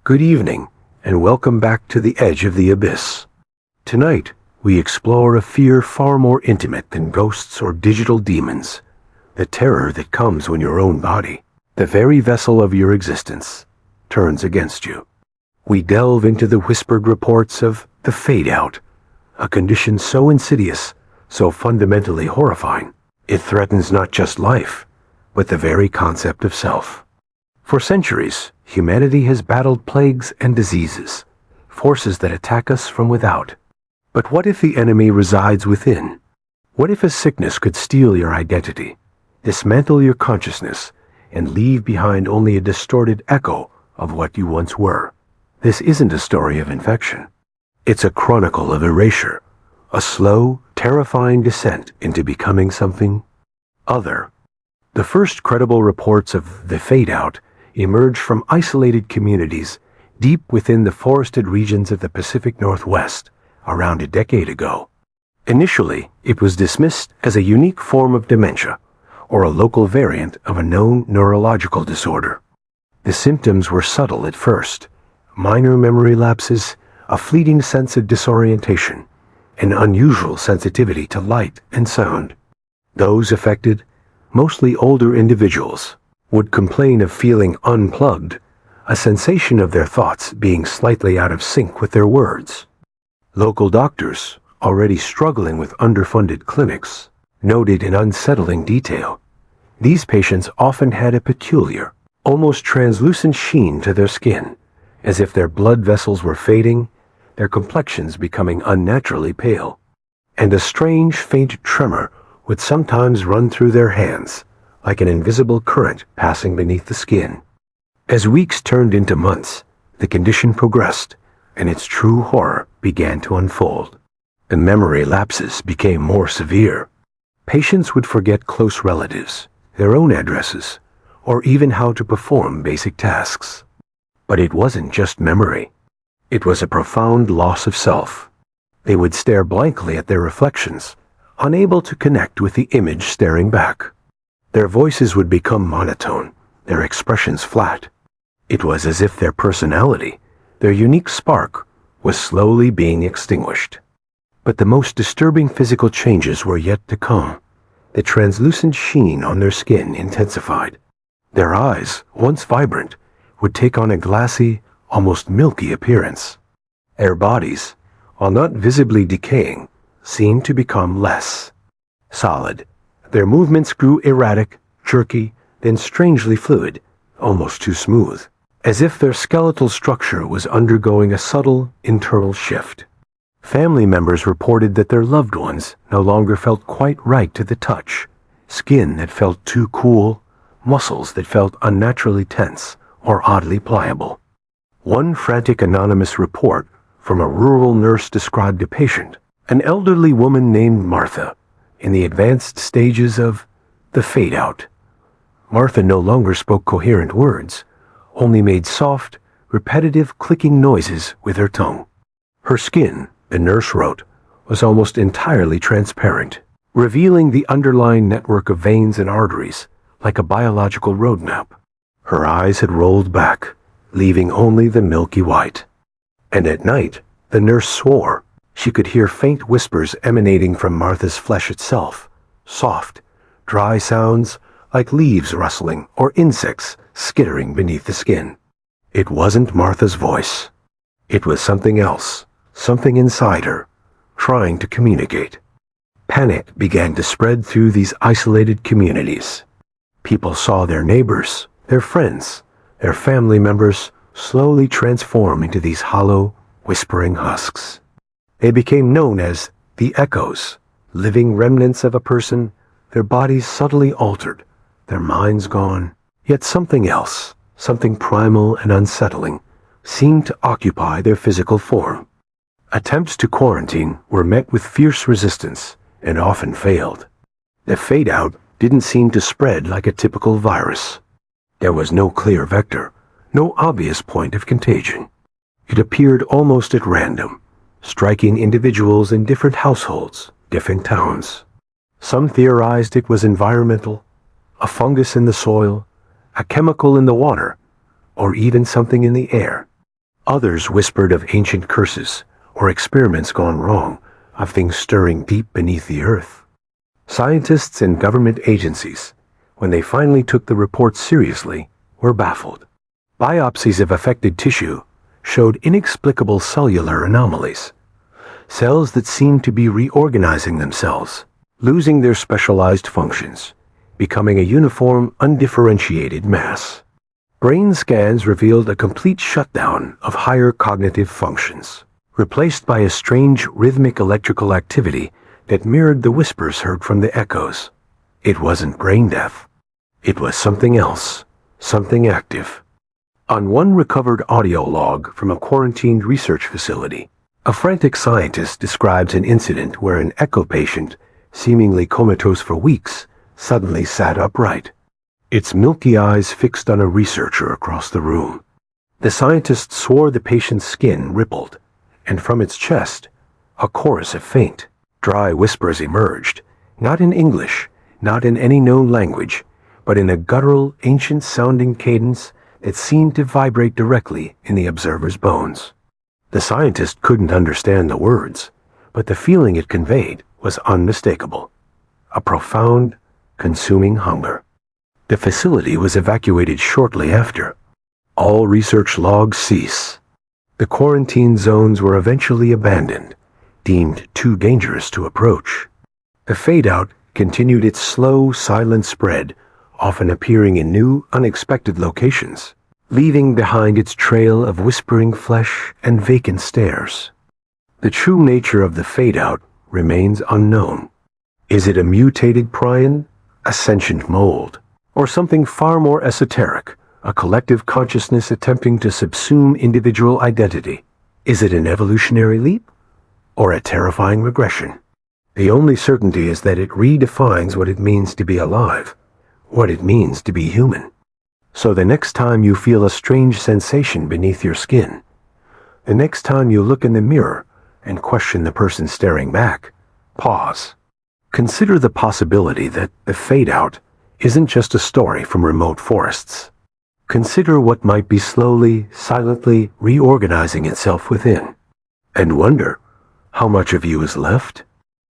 Good evening, and welcome back to the edge of the abyss. Tonight, we explore a fear far more intimate than ghosts or digital demons, the terror that comes when your own body, the very vessel of your existence, turns against you. We delve into the whispered reports of the fade-out, a condition so insidious, so fundamentally horrifying, it threatens not just life, but the very concept of self. For centuries, humanity has battled plagues and diseases, forces that attack us from without. But what if the enemy resides within? What if a sickness could steal your identity, dismantle your consciousness, and leave behind only a distorted echo of what you once were? This isn't a story of infection. It's a chronicle of erasure, a slow, terrifying descent into becoming something other. The first credible reports of the fade-out emerged from isolated communities deep within the forested regions of the Pacific Northwest around a decade ago. Initially, it was dismissed as a unique form of dementia or a local variant of a known neurological disorder. The symptoms were subtle at first: minor memory lapses, a fleeting sense of disorientation, an unusual sensitivity to light and sound. Those affected, mostly older individuals, would complain of feeling unplugged, a sensation of their thoughts being slightly out of sync with their words. Local doctors, already struggling with underfunded clinics, noted in unsettling detail, these patients often had a peculiar, almost translucent sheen to their skin, as if their blood vessels were fading, their complexions becoming unnaturally pale, and a strange faint tremor would sometimes run through their hands, like an invisible current passing beneath the skin. As weeks turned into months, the condition progressed, and its true horror began to unfold. The memory lapses became more severe. Patients would forget close relatives, their own addresses, or even how to perform basic tasks. But it wasn't just memory. It was a profound loss of self. They would stare blankly at their reflections, unable to connect with the image staring back. Their voices would become monotone, their expressions flat. It was as if their personality, their unique spark, was slowly being extinguished. But the most disturbing physical changes were yet to come. The translucent sheen on their skin intensified. Their eyes, once vibrant, would take on a glassy, almost milky appearance. Their bodies, while not visibly decaying, seemed to become less solid. Their movements grew erratic, jerky, then strangely fluid, almost too smooth, as if their skeletal structure was undergoing a subtle internal shift. Family members reported that their loved ones no longer felt quite right to the touch, skin that felt too cool, muscles that felt unnaturally tense or oddly pliable. One frantic anonymous report from a rural nurse described a patient, an elderly woman named Martha, in the advanced stages of the fade-out. Martha no longer spoke coherent words, only made soft, repetitive clicking noises with her tongue. Her skin, the nurse wrote, was almost entirely transparent, revealing the underlying network of veins and arteries like a biological roadmap. Her eyes had rolled back, leaving only the milky white. And at night, the nurse swore she could hear faint whispers emanating from Martha's flesh itself, soft, dry sounds like leaves rustling or insects skittering beneath the skin. It wasn't Martha's voice. It was something else, something inside her, trying to communicate. Panic began to spread through these isolated communities. People saw their neighbors, their friends, their family members slowly transform into these hollow, whispering husks. They became known as the echoes, living remnants of a person, their bodies subtly altered, their minds gone. Yet something else, something primal and unsettling, seemed to occupy their physical form. Attempts to quarantine were met with fierce resistance and often failed. The fade-out didn't seem to spread like a typical virus. There was no clear vector, no obvious point of contagion. It appeared almost at random, striking individuals in different households, different towns. Some theorized it was environmental, a fungus in the soil, a chemical in the water, or even something in the air. Others whispered of ancient curses or experiments gone wrong, of things stirring deep beneath the earth. Scientists and government agencies, when they finally took the reports seriously, were baffled. Biopsies of affected tissue showed inexplicable cellular anomalies, cells that seemed to be reorganizing themselves, losing their specialized functions, becoming a uniform, undifferentiated mass. Brain scans revealed a complete shutdown of higher cognitive functions, replaced by a strange rhythmic electrical activity that mirrored the whispers heard from the echoes. It wasn't brain death. It was something else, something active. On one recovered audio log from a quarantined research facility, a frantic scientist describes an incident where an echo patient, seemingly comatose for weeks, suddenly sat upright, its milky eyes fixed on a researcher across the room. The scientist swore the patient's skin rippled, and from its chest, a chorus of faint, dry whispers emerged, not in English, not in any known language, but in a guttural, ancient-sounding cadence that seemed to vibrate directly in the observer's bones. The scientist couldn't understand the words, but the feeling it conveyed was unmistakable. A profound, consuming hunger. The facility was evacuated shortly after. All research logs cease. The quarantine zones were eventually abandoned, deemed too dangerous to approach. The fade-out continued its slow, silent spread, often appearing in new, unexpected locations, leaving behind its trail of whispering flesh and vacant stares. The true nature of the fade-out remains unknown. Is it a mutated prion, a sentient mold, or something far more esoteric, a collective consciousness attempting to subsume individual identity? Is it an evolutionary leap, or a terrifying regression? The only certainty is that it redefines what it means to be alive, what it means to be human. So the next time you feel a strange sensation beneath your skin, the next time you look in the mirror and question the person staring back, pause. Consider the possibility that the fade-out isn't just a story from remote forests. Consider what might be slowly, silently reorganizing itself within, and wonder how much of you is left.